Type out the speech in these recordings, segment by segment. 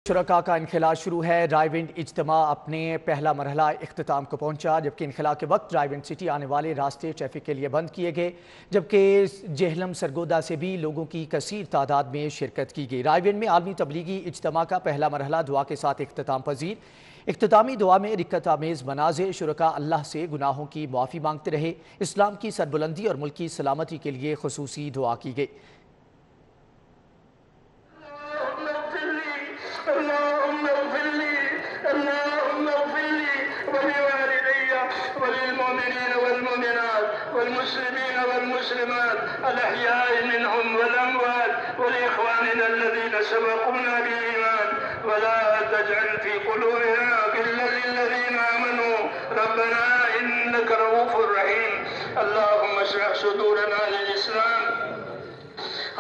شرکا کا انخلا شروع ہے۔ رائیونڈ اجتماع اپنے پہلا مرحلہ اختتام کو پہنچا، جبکہ انخلا کے وقت رائیونڈ سٹی آنے والے راستے ٹریفک کے لیے بند کیے گئے، جبکہ جہلم سرگودا سے بھی لوگوں کی کثیر تعداد میں شرکت کی گئی۔ رائیونڈ میں عالمی تبلیغی اجتماع کا پہلا مرحلہ دعا کے ساتھ اختتام پذیر۔ اختتامی دعا میں رکت آمیز مناظر، شرکا اللہ سے گناہوں کی معافی مانگتے رہے، اسلام کی سربلندی اور ملک کی سلامتی کے لیے خصوصی دعا کی گئی۔ اللهم اغفر لي اللهم اغفر لي ولوالدي وللمؤمنين والمؤمنات والمسلمين والمسلمات الأحياء منهم والأموات ولإخواننا الذين سبقونا بالإيمان ولا تجعل في قلوبنا غلا للذين آمنوا ربنا إنك رؤوف رحيم اللهم اشرح صدورنا للإسلام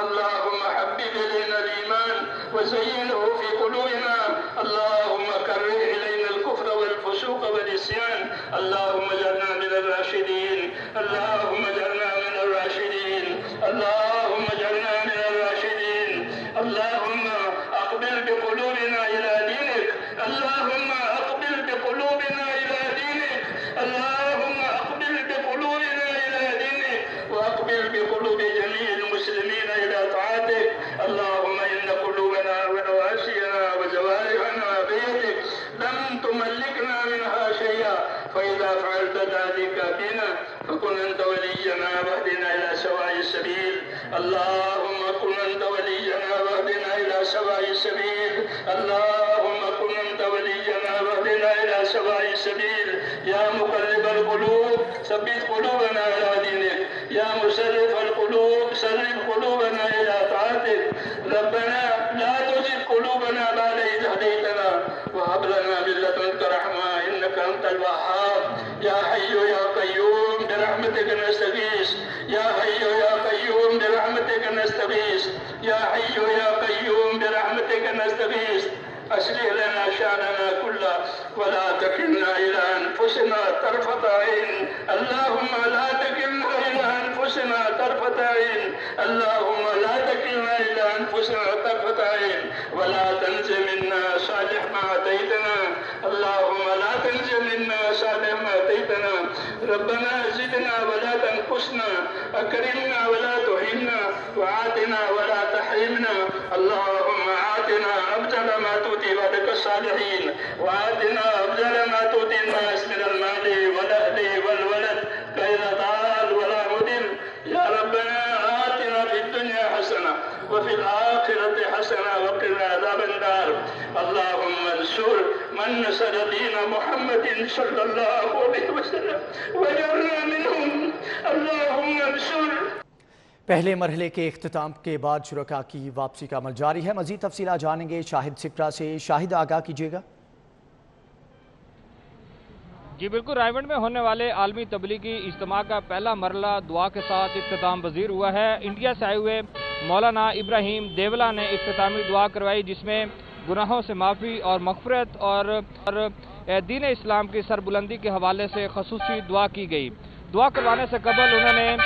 اللهم حبب إلينا الإيمان وزينه في قلوبنا اللهم كره إلينا الكفر والفسوق والعصيان اللهم اجعلنا من الراشدين اللهم اجعلنا من الراشدين اللهم اجعلنا من الراشدين اللهم أقبل بقلوبنا إلى دينك اللهم أقبل بقلوبنا إلى دينك اللهم أقبل بقلوبنا إلى دينك وأقبل بقلوب جميع المسلمين إلى طاعتك اللهم إن قلوبنا ونواسينا وجوارحنا بيدك لم تملكنا منها شيئا فإذا فعلت ذلك بنا فكن أنت ولينا واهدنا إلى سواء السبيل اللهم كن أنت ولينا واهدنا إلى سواء السبيل اللهم كن أنت ولينا واهدنا إلى سواء السبيل يا مقلب القلوب ثبت قلوبنا على دينك يا مسرف القلوب سرف قلوبنا إلى طاعتك ربنا لا تزغ قلوبنا بعد إذ هديتنا وهب لنا من لدنك رحمة إنك أنت الوهاب يا حي يا قيوم برحمتك نستغيث يا حي يا قيوم برحمتك نستغيث يا حي يا قيوم برحمتك نستغيث أصلح لنا شأننا كله ولا تكلنا إلى أنفسنا طرفة عين اللهم لا تكلنا إلى أنفسنا طرفة عين اللهم لا تكلنا إلى أنفسنا طرفة عين ولا تنز منا صالح ما أتيتنا اللهم لا تنز منا صالح ما أتيتنا ربنا زدنا ولا تنقصنا أكرمنا ولا تهنا وآتنا ولا تحرمنا اللهم آتنا أفضل ما تؤتي عبادك الصالحين وآتنا أفضل ما تؤتي الناس من المال والأهل والولد غير ضال ولا مضل يا ربنا آتنا في الدنيا حسنة وفي الآخرة حسنة وقنا عذاب النار اللهم انصر من نصر دين محمد صلى الله عليه وسلم وجعلنا منهم اللهم انصر۔ پہلے مرحلے کے اختتام کے بعد شرکا کی واپسی کا عمل جاری ہے۔ مزید تفصیلات جانیں گے شاہد سپرا سے۔ شاہد آگاہ کیجیے گا۔ جی بالکل، رائیونڈ میں ہونے والے عالمی تبلیغی اجتماع کا پہلا مرحلہ دعا کے ساتھ اختتام پذیر ہوا ہے۔ انڈیا سے آئے ہوئے مولانا ابراہیم دیولا نے اختتامی دعا کروائی، جس میں گناہوں سے معافی اور مغفرت اور دین اسلام کی سربلندی کے حوالے سے خصوصی دعا کی گئی۔ دعا کروانے سے قبل انہوں نے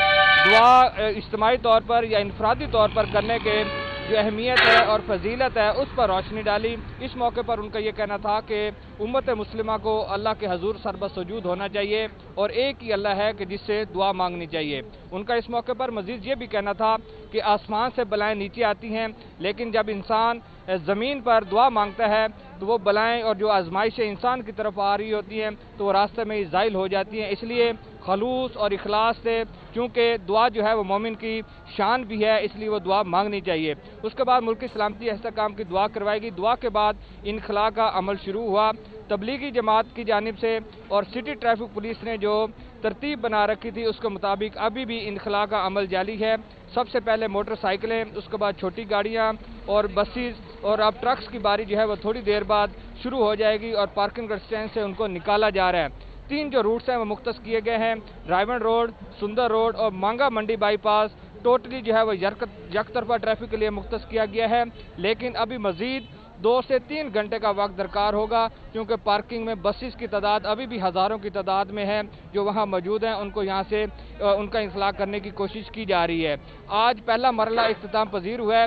دعا اجتماعی طور پر یا انفرادی طور پر کرنے کے جو اہمیت ہے اور فضیلت ہے اس پر روشنی ڈالی۔ اس موقع پر ان کا یہ کہنا تھا کہ امت مسلمہ کو اللہ کے حضور سربسجود ہونا چاہیے اور ایک ہی اللہ ہے کہ جس سے دعا مانگنی چاہیے۔ ان کا اس موقع پر مزید یہ بھی کہنا تھا کہ آسمان سے بلائیں نیچے آتی ہیں، لیکن جب انسان زمین پر دعا مانگتا ہے تو وہ بلائیں اور جو آزمائشیں انسان کی طرف آ رہی ہوتی ہیں تو وہ راستے میں ہی زائل ہو جاتی ہیں۔ اس لیے خلوص اور اخلاص سے، چونکہ دعا جو ہے وہ مومن کی شان بھی ہے، اس لیے وہ دعا مانگنی چاہیے۔ اس کے بعد ملک کی سلامتی استحکام کی دعا کروائی گئی۔ دعا کے بعد انخلا کا عمل شروع ہوا۔ تبلیغی جماعت کی جانب سے اور سٹی ٹریفک پولیس نے جو ترتیب بنا رکھی تھی اس کے مطابق ابھی بھی انخلا کا عمل جاری ہے۔ سب سے پہلے موٹر سائیکلیں، اس کے بعد چھوٹی گاڑیاں اور بسیز، اور اب ٹرکس کی باری جو ہے وہ تھوڑی دیر بعد شروع ہو جائے گی اور پارکنگ اسٹینڈ سے ان کو نکالا جا رہا ہے۔ 3 جو روٹس ہیں وہ مختص کیے گئے ہیں، رائیونڈ روڈ، سندر روڈ اور مانگا منڈی بائی پاس ٹوٹلی جو ہے وہ یک طرفہ ٹریفک کے لیے مختص کیا گیا ہے، لیکن ابھی مزید 2 سے 3 گھنٹے کا وقت درکار ہوگا، کیونکہ پارکنگ میں بسز کی تعداد ابھی بھی ہزاروں کی تعداد میں ہے جو وہاں موجود ہیں، ان کو یہاں سے ان کا انخلا کرنے کی کوشش کی جا رہی ہے۔ آج پہلا مرحلہ اختتام پذیر ہوا ہے۔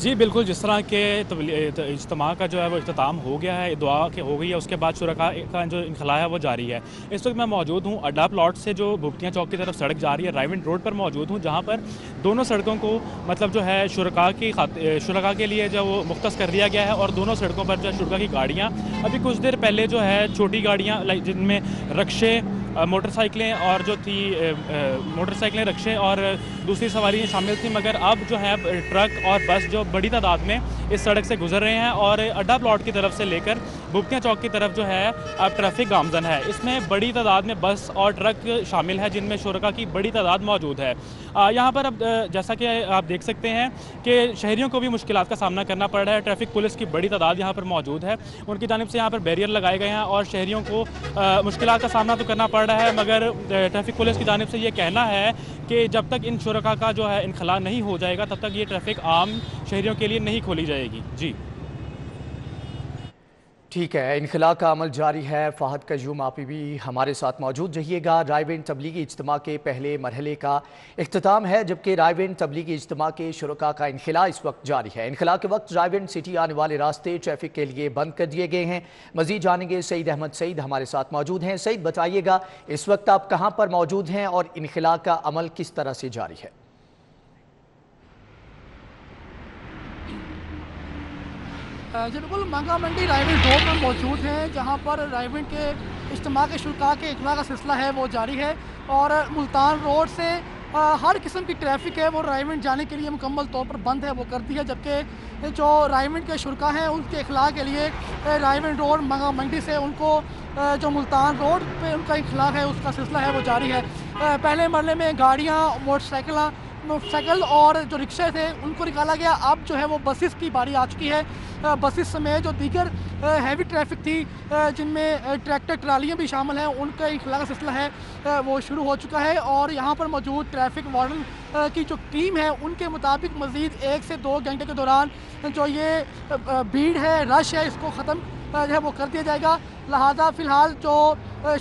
جی بالکل، جس طرح کے اجتماع کا جو ہے وہ اختتام ہو گیا ہے، دعا ہو گئی ہے، اس کے بعد شرکاء کا جو انخلاء ہے وہ جاری ہے۔ اس وقت میں موجود ہوں اڈا پلاٹ سے جو بھگتیاں چوک کی طرف سڑک جا رہی ہے، رائیونڈ روڈ پر موجود ہوں، جہاں پر دونوں سڑکوں کو مطلب جو ہے شرکاء کے لیے جو وہ مختص کر دیا گیا ہے، اور دونوں سڑکوں پر جو شرکاء کی گاڑیاں ابھی کچھ دیر پہلے جو ہے چھوٹی گاڑیاں جن میں رکشے، موٹر سائیکلیں اور جو تھی موٹر سائیکلیں، رکشے اور دوسری سواریاں شامل تھیں، مگر اب جو ہے ٹرک اور بس جو بڑی تعداد میں اس سڑک سے گزر رہے ہیں، اور اڈا پلاٹ کی طرف سے لے کر بھگتیاں چوک کی طرف جو ہے اب ٹریفک گامزن ہے۔ اس میں بڑی تعداد میں بس اور ٹرک شامل ہے، جن میں شرکاء کی بڑی تعداد موجود ہے۔ یہاں پر اب جیسا کہ آپ دیکھ سکتے ہیں کہ شہریوں کو بھی مشکلات کا سامنا کرنا پڑ رہا ہے۔ ٹریفک پولیس کی بڑی تعداد یہاں پر موجود ہے، ان کی جانب سے یہاں پر بیریئر لگائے گئے ہیں، اور شہریوں کو مشکلات کا سامنا تو کرنا پڑ رہا ہے، مگر ٹریفک پولیس کی جانب سے یہ کہنا ہے کہ جب تک ان شرکاء کا جو ہے انخلاء نہیں ہو جائے گا تب تک یہ ٹریفک عام شہریوں کے لیے نہیں کھولی جائے گی۔ جی ٹھیک ہے، انخلاء کا عمل جاری ہے۔ فہد قیوم آپ بھی ہمارے ساتھ موجود رہیے گا۔ رائیونڈ تبلیغی اجتماع کے پہلے مرحلے کا اختتام ہے، جبکہ رائیونڈ تبلیغی اجتماع کے شرکاء کا انخلاء اس وقت جاری ہے۔ انخلاء کے وقت رائیونڈ سٹی آنے والے راستے ٹریفک کے لیے بند کر دیے گئے ہیں۔ مزید جانیں گے، سعید احمد سعید ہمارے ساتھ موجود ہیں۔ سعید بتائیے گا اس وقت آپ کہاں پر موجود ہیں اور انخلاء کا عمل کس طرح سے جاری ہے؟ جی بالکل، مانگا منڈی رائیونڈ روڈ پر موجود ہیں، جہاں پر رائیونڈ کے اجتماع کے شرکاء کے اجلاس کا سلسلہ ہے وہ جاری ہے، اور ملتان روڈ سے ہر قسم کی ٹریفک ہے وہ رائیونڈ جانے کے لیے مکمل طور پر بند ہے، وہ کر دی ہے، جبکہ جو رائیونڈ کے شرکاء ہیں ان کے اخلاء کے لیے رائیونڈ روڈ مانگا منڈی سے ان کو جو ملتان روڈ پہ ان کا اخلاء ہے اس کا سلسلہ ہے وہ جاری ہے۔ پہلے مرحلے میں گاڑیاں، موٹر سائیکل اور جو رکشے تھے ان کو نکالا گیا، اب جو ہے وہ بسز کی باری آ چکی ہے۔ بسز سمیت جو دیگر ہیوی ٹریفک تھی، جن میں ٹریکٹر ٹرالیاں بھی شامل ہیں، ان کا انخلاء کا سلسلہ ہے وہ شروع ہو چکا ہے، اور یہاں پر موجود ٹریفک وارڈن کی جو ٹیم ہے ان کے مطابق مزید 1 سے 2 گھنٹے کے دوران جو یہ بھیڑ ہے، رش ہے، اس کو ختم جو ہے وہ کر دیا جائے گا۔ لہٰذا فی الحال جو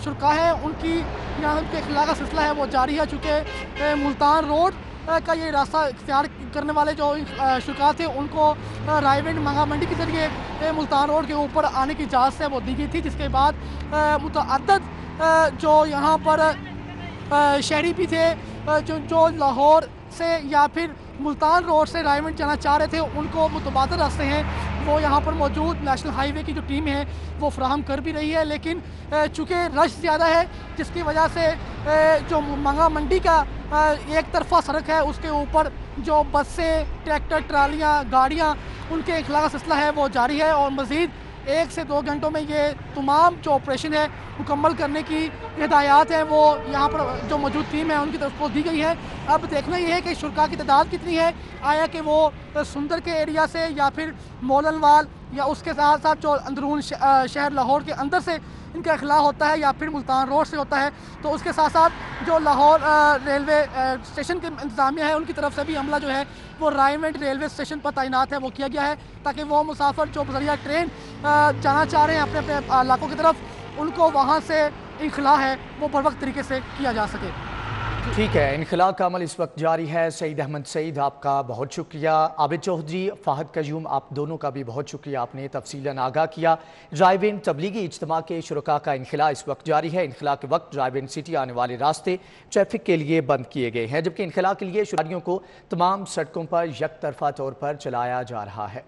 شرکاء ہیں ان کی یہاں کے اخلاء کا سلسلہ ہے وہ جاری ہے، چونکہ ملتان روڈ کا یہ راستہ اختیار کرنے والے جو شرکاء تھے ان کو رائیونڈ مانگا منڈی کے ذریعے ملتان روڈ کے اوپر آنے کی اجازت ہے وہ دی گئی تھی، جس کے بعد متعدد جو یہاں پر شہری بھی تھے جو لاہور سے یا پھر ملتان روڈ سے رائیونڈ جانا چاہ رہے تھے، ان کو متبادل راستے ہیں وہ یہاں پر موجود نیشنل ہائی وے کی جو ٹیم ہے وہ فراہم کر بھی رہی ہے، لیکن چونکہ رش زیادہ ہے جس کی وجہ سے جو مانگا منڈی کا ایک طرفہ سڑک ہے اس کے اوپر جو بسیں، ٹریکٹر، ٹرالیاں، گاڑیاں، ان کے اخلاء کا سلسلہ ہے وہ جاری ہے، اور مزید 1 سے 2 گھنٹوں میں یہ تمام جو آپریشن ہے مکمل کرنے کی ہدایات ہیں وہ یہاں پر جو موجود ٹیم ہے ان کی طرف کو دی گئی ہے۔ اب دیکھنا یہ ہے کہ شرکاء کی تعداد کتنی ہے، آیا کہ وہ سندر کے ایریا سے یا پھر مولن وال یا اس کے ساتھ ساتھ جو اندرون شہر لاہور کے اندر سے ان کا اخلاء ہوتا ہے یا پھر ملتان روڈ سے ہوتا ہے، تو اس کے ساتھ ساتھ جو لاہور ریلوے اسٹیشن کے انتظامیہ ہے ان کی طرف سے بھی عملہ جو ہے وہ رائیونڈ ریلوے اسٹیشن پر تعینات ہے وہ کیا گیا ہے، تاکہ وہ مسافر جو بذریعہ ٹرین جانا چاہ رہے ہیں اپنے اپنے علاقوں کی طرف، ان کو وہاں سے انخلاء ہے وہ بر وقت طریقے سے کیا جا سکے۔ ٹھیک ہے، انخلاء کا عمل اس وقت جاری ہے۔ سعید احمد سعید آپ کا بہت شکریہ۔ عابد چودھری، فہد قیوم آپ دونوں کا بھی بہت شکریہ، آپ نے تفصیلاً آگاہ کیا۔ رائیونڈ تبلیغی اجتماع کے شرکاء کا انخلاء اس وقت جاری ہے۔ انخلاء کے وقت رائیونڈ سٹی آنے والے راستے ٹریفک کے لیے بند کیے گئے ہیں، جبکہ انخلاء کے لیے شہریوں کو تمام سڑکوں پر یک طرفہ طور پر چلایا جا رہا ہے۔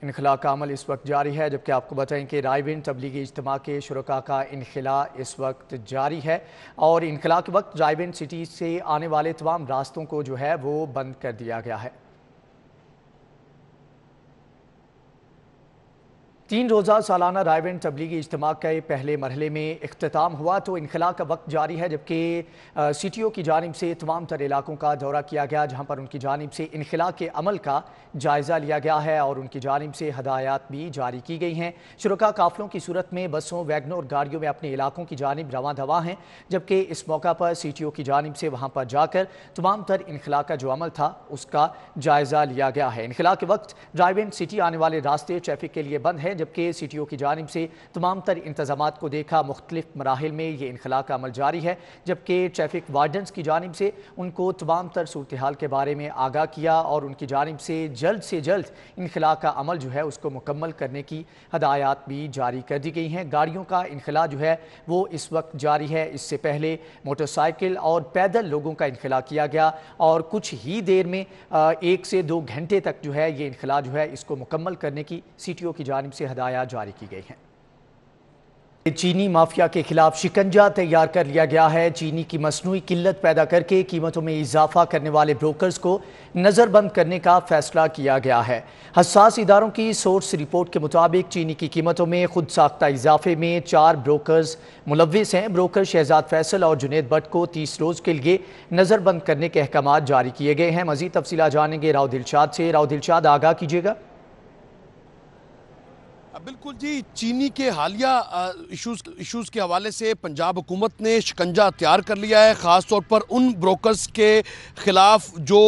انخلاء کا عمل اس وقت جاری ہے، جبکہ آپ کو بتائیں کہ رائیونڈ تبلیغی اجتماع کے شرکاء کا انخلاء اس وقت جاری ہے، اور انخلاء کے وقت رائیونڈ سٹی سے آنے والے تمام راستوں کو جو ہے وہ بند کر دیا گیا ہے۔ 3 روزہ سالانہ رائیونڈ تبلیغی اجتماع کے پہلے مرحلے میں اختتام ہوا تو انخلاء کا وقت جاری ہے، جبکہ سٹیوں کی جانب سے تمام تر علاقوں کا دورہ کیا گیا، جہاں پر ان کی جانب سے انخلاء کے عمل کا جائزہ لیا گیا ہے اور ان کی جانب سے ہدایات بھی جاری کی گئی ہیں۔ شرکاء قافلوں کی صورت میں بسوں، ویگنوں اور گاڑیوں میں اپنے علاقوں کی جانب رواں دواں ہیں، جبکہ اس موقع پر سٹیوں کی جانب سے وہاں پر جا کر تمام تر انخلاء کا جو عمل تھا اس کا جائزہ لیا گیا ہے۔ انخلاء کے وقت رائیونڈ سٹی آنے والے راستے ٹریفک کے لیے بند ہیں، جبکہ CTO کی جانب سے تمام تر انتظامات کو دیکھا مختلف مراحل میں یہ انخلاء کا عمل جاری ہے، جبکہ ٹریفک وارڈنز کی جانب سے ان کو تمام تر صورتحال کے بارے میں آگاہ کیا اور ان کی جانب سے جلد انخلاء کا عمل جو ہے اس کو مکمل کرنے کی ہدایات بھی جاری کر دی گئی ہیں۔ گاڑیوں کا انخلاء جو ہے وہ اس وقت جاری ہے، اس سے پہلے موٹر سائیکل اور پیدل لوگوں کا انخلاء کیا گیا اور کچھ ہی دیر میں 1 سے 2 گھنٹے تک جو ہے یہ انخلاء جو ہے اس کو مکمل کرنے کی CTO کی جانب سے ہدایات جاری کی گئی ہیں۔ چینی مافیا کے خلاف شکنجہ تیار کر لیا گیا ہے۔ چینی کی مصنوعی قلت پیدا کر کے قیمتوں میں اضافہ کرنے والے بروکرز کو نظر بند کرنے کا فیصلہ کیا گیا ہے۔ حساس اداروں کی سورس رپورٹ کے مطابق چینی کی قیمتوں میں خود ساختہ اضافے میں 4 بروکرز ملوث ہیں۔ بروکر شہزاد فیصل اور جنید بٹ کو 30 روز کے لیے نظر بند کرنے کے احکامات جاری کیے گئے ہیں۔ مزید تفصیلات جانیں گے راؤ دلشاد سے۔ راؤ دلشاد، آگاہ کیجیے گا۔ بالکل جی، چینی کے حالیہ ایشوز کے حوالے سے پنجاب حکومت نے شکنجہ تیار کر لیا ہے، خاص طور پر ان بروکرز کے خلاف جو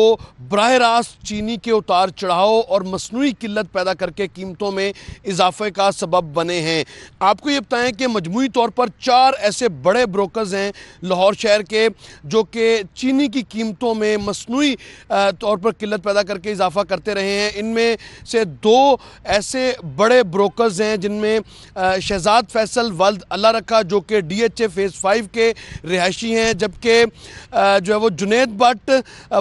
براہ راست چینی کے اتار چڑھاؤ اور مصنوعی قلت پیدا کر کے قیمتوں میں اضافے کا سبب بنے ہیں۔ آپ کو یہ بتائیں کہ مجموعی طور پر 4 ایسے بڑے بروکرز ہیں لاہور شہر کے جو کہ چینی کی قیمتوں میں مصنوعی طور پر قلت پیدا کر کے اضافہ کرتے رہے ہیں۔ ان میں سے 2 ایسے بڑے بروکرز ہیں جن میں شہزاد فیصل ولد اللہ رکھا جو کہ DHA فیز 5 کے رہائشی ہیں، جبکہ جو ہے وہ جنید بٹ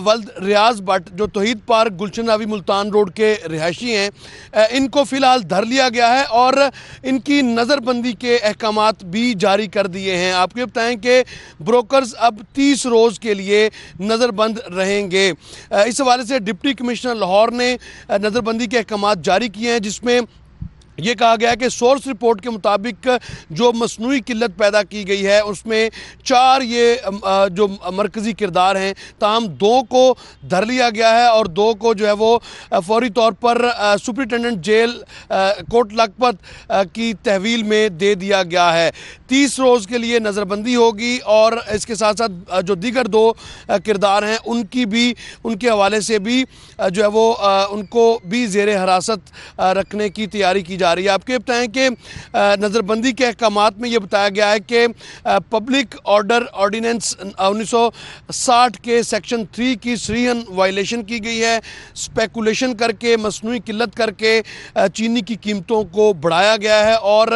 ولد ریاض بٹ جو توحید پارک گلشن راوی ملتان روڈ کے رہائشی ہیں، ان کو فی الحال دھر لیا گیا ہے اور ان کی نظر بندی کے احکامات بھی جاری کر دیے ہیں۔ آپ کو یہ بتائیں کہ بروکرز اب 30 روز کے لیے نظر بند رہیں گے۔ اس حوالے سے ڈپٹی کمشنر لاہور نے نظر بندی کے احکامات جاری کیے ہیں، جس میں یہ کہا گیا ہے کہ سورس رپورٹ کے مطابق جو مصنوعی قلت پیدا کی گئی ہے اس میں 4 یہ جو مرکزی کردار ہیں، تاہم 2 کو دھر لیا گیا ہے اور 2 کو جو ہے وہ فوری طور پر سپرنٹینڈنٹ جیل کوٹ لکھپت کی تحویل میں دے دیا گیا ہے۔ 30 روز کے لیے نظر بندی ہوگی اور اس کے ساتھ ساتھ جو دیگر 2 کردار ہیں ان کے حوالے سے بھی جو ہے وہ ان کو بھی زیر حراست رکھنے کی تیاری کی جا رہی ہے۔ آپ کو یہ بتائیں کہ نظر بندی کے احکامات میں یہ بتایا گیا ہے کہ پبلک آرڈر آرڈیننس 1960 کے سیکشن 3 کی صریحاً وائلیشن کی گئی ہے۔ سپیکولیشن کر کے مصنوعی قلت کر کے چینی کی قیمتوں کو بڑھایا گیا ہے اور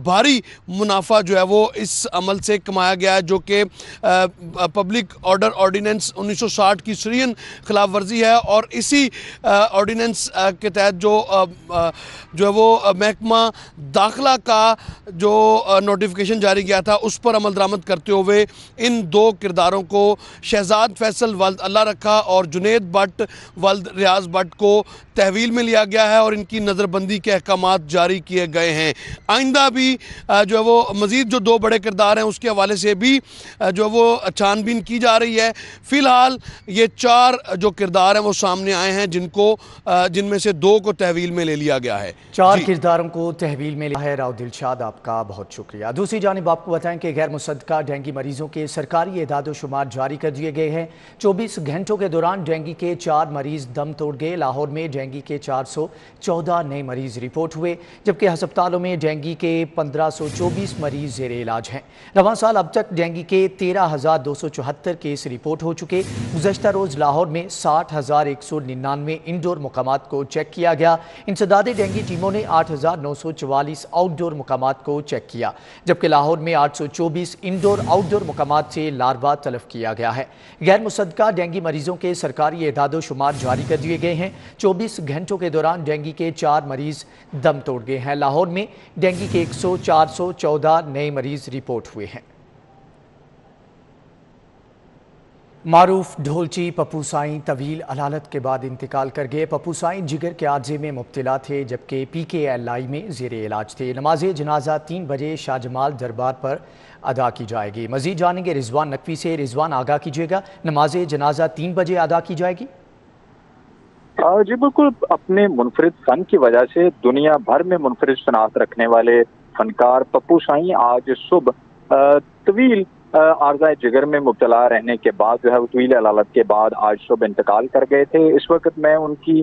بھاری منافع جو ہے وہ اس عمل سے کمایا گیا ہے، جو کہ پبلک آرڈر آرڈیننس 1960 کی صریحاً خلاف ورزی ہے اور اسی آرڈیننس کے تحت جو ہے وہ محکمہ داخلہ کا جو نوٹیفیکیشن جاری کیا تھا اس پر عمل درآمد کرتے ہوئے ان 2 کرداروں کو شہزاد فیصل ولد اللہ رکھا اور جنید بٹ ولد ریاض بٹ کو تحویل میں لیا گیا ہے اور ان کی نظر بندی کے احکامات جاری کیے گئے ہیں۔ آئندہ بھی جو ہے وہ مزید جو 2 بڑے کردار ہیں اس کے حوالے سے بھی جو ہے وہ چھان بین کی جا رہی ہے۔ فی الحال یہ 4 جو کردار ہیں وہ سامنے آئے ہیں جن میں سے 2 کو تحویل میں لے لیا گیا ہے۔ 4 کرداروں کو تحویل میں لیا ہے۔ راؤ دلشاد، آپ کا بہت شکریہ۔ دوسری جانب آپ کو بتائیں کہ غیر مصدقہ ڈینگی مریضوں کے سرکاری اعداد و شمار جاری کر دیے گئے ہیں۔ 24 گھنٹوں کے دوران ڈینگی کے 4 مریض دم توڑ گئے۔ لاہور میں ڈینگی کے 414 نئے مریض رپورٹ ہوئے، جبکہ ہسپتالوں میں ڈینگی کے 1524 مریض زیر علاج ہیں۔ رواں سال اب تک ڈینگی کے 13,274 کیس رپورٹ ہو چکے۔ گزشتہ روز لاہور میں 60,199 انڈور مقامات کو چیک کیا گیا۔ انسداد ڈینگی ٹیموں نے 8,944 آؤٹ ڈور مقامات کو چیک کیا، جبکہ لاہور میں 824 انڈور آؤٹ ڈور مقامات سے لاروا تلف کیا گیا ہے۔ غیر مصدقہ ڈینگی مریضوں کے سرکاری اعداد و شمار جاری کر دیے گئے ہیں۔ 24 گھنٹوں کے دوران ڈینگی کے 4 مریض دم توڑ گئے ہیں۔ لاہور میں ڈینگی کے 414 نئے مریض رپورٹ ہوئے ہیں۔ معروف ڈھولچی پپو سائیں طویل علالت کے بعد انتقال کر گئے۔ پپو سائیں جگر کے عارضے میں مبتلا تھے، جبکہ PKLI میں زیر علاج تھے۔ نماز جنازہ 3 بجے شاہ جمال دربار پر ادا کی جائے گی۔ مزید جانیں گے رضوان نقوی سے۔ رضوان، آگاہ کیجیے گا، نماز جنازہ 3 بجے ادا کی جائے گی؟ جی بالکل، اپنے منفرد فن کی وجہ سے دنیا بھر میں منفرد شناخت رکھنے والے فنکار پپو سائیں آج صبح طویل عارضہ جگر میں مبتلا رہنے کے بعد جو ہے وہ طویل علالت کے بعد آج صبح انتقال کر گئے تھے۔ اس وقت میں ان کی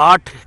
8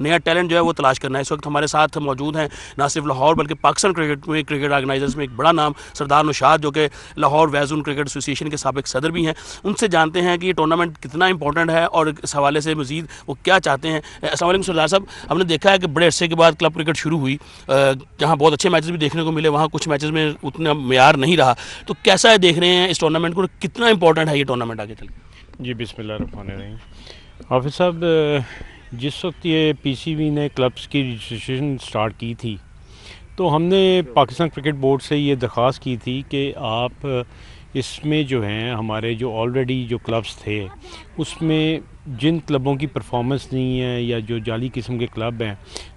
نیا ٹیلنٹ جو ہے وہ تلاش کرنا ہے. اس وقت ہمارے ساتھ موجود ہیں نہ صرف لاہور بلکہ پاکستان کرکٹ آرگنائزرز میں ایک بڑا نام سردار نوشاد جو کہ لاہور ویزون کرکٹ ایسوسی ایشن کے سابق صدر بھی ہیں. ان سے جانتے ہیں کہ یہ ٹورنامنٹ کتنا امپورٹنٹ ہے اور اس حوالے سے مزید وہ کیا چاہتے ہیں. السلام علیکم سردار صاحب, ہم نے دیکھا ہے کہ بڑے عرصے کے بعد کلب کرکٹ شروع ہوئی, جہاں بہت اچھے میچز بھی دیکھنے کو ملے, وہاں کچھ میچز میں اتنا معیار نہیں رہا, تو کیسا ہے دیکھ رہے ہیں اس ٹورنامنٹ کو, کتنا امپورٹنٹ ہے یہ ٹورنامنٹ آگے چل کے؟ جی بسم اللہ الرحمن الرحیم. حافظ صاحب, جس وقت یہ پی سی بی نے کلبس کی رجسٹریشن سٹارٹ کی تھی تو ہم نے پاکستان کرکٹ بورڈ سے یہ درخواست کی تھی کہ آپ اس میں جو ہیں ہمارے جو آلریڈی جو کلبس تھے اس میں جن کلبوں کی پرفارمنس نہیں ہے یا جو جعلی قسم کے کلب ہیں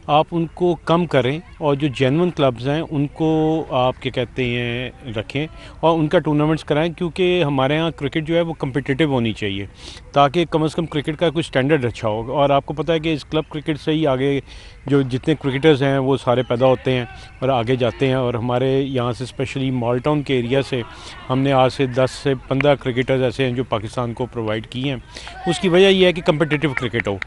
آپ ان کو کم کریں اور جو جینون کلبز ہیں ان کو آپ کیا کہتے ہیں رکھیں اور ان کا ٹورنامنٹس کرائیں, کیونکہ ہمارے ہاں کرکٹ جو ہے وہ کمپٹیٹیو ہونی چاہیے تاکہ کم از کم کرکٹ کا کوئی سٹینڈرڈ اچھا ہوگا. اور آپ کو پتہ ہے کہ اس کلب کرکٹ سے ہی آگے جو جتنے کرکٹرز ہیں وہ سارے پیدا ہوتے ہیں اور آگے جاتے ہیں. اور ہمارے یہاں سے اسپیشلی مال ٹاؤن کے ایریا سے ہم نے آج سے 10 سے 15 کرکٹرز ایسے ہیں جو پاکستان کو پرووائڈ کیے ہیں. اس کی وجہ یہ ہے کہ کمپٹیٹیو کرکٹ ہو.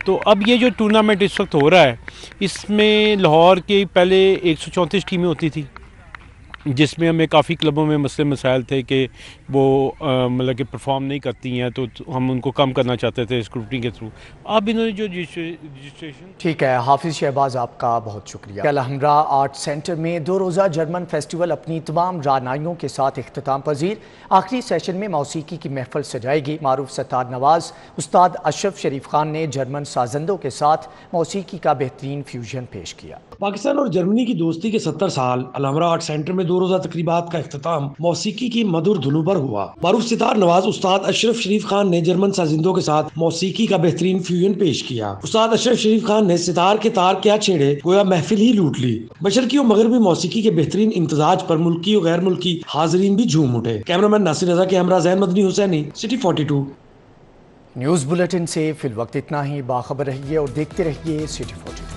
تو اب یہ جو ٹورنامنٹ اس وقت ہو رہا ہے اس میں لاہور کی پہلے 134 ٹیمیں ہوتی تھی جس میں ہمیں کافی کلبوں میں مسئلے مسائل تھے کہ وہ مطلب کہ پرفارم نہیں کرتی ہیں تو ہم ان کو کم کرنا چاہتے تھے اسکروٹنی کے تھرو. اب انہوں نے جو رجسٹریشن. ٹھیک ہے حافظ شہباز, آپ کا بہت شکریہ. الحمرا آرٹ سینٹر میں 2 روزہ جرمن فیسٹیول اپنی تمام رعنائیوں کے ساتھ اختتام پذیر. آخری سیشن میں موسیقی کی محفل سجائے گی. معروف ستار نواز استاد اشرف شریف خان نے جرمن سازندوں کے ساتھ موسیقی کا بہترین فیوژن پیش کیا. پاکستان اور جرمنی کی دوستی کے 70 سال الحمرا آرٹ سینٹر میں 2 روزہ تقریبات کا اختتام موسیقی کی مدھر دھنوں پر ہوا. معروف ستار نواز استاد اشرف شریف خان نے جرمن سازندوں کے ساتھ موسیقی کا بہترین فیوژن پیش کیا. استاد اشرف شریف خان نے ستار کے تار کیا چھیڑے گویا محفل ہی لوٹ لی. مشرقی و مغربی موسیقی کے بہترین امتزاج پر ملکی و غیر ملکی حاضرین بھی جھوم اٹھے. کیمرامین ناصر رضا کے ہمراہ زین مدنی حسینی, سٹی 42. نیوز بلیٹن سے فی الوقت اتنا ہی. باخبر رہیے اور دیکھتے رہیے سٹی 42.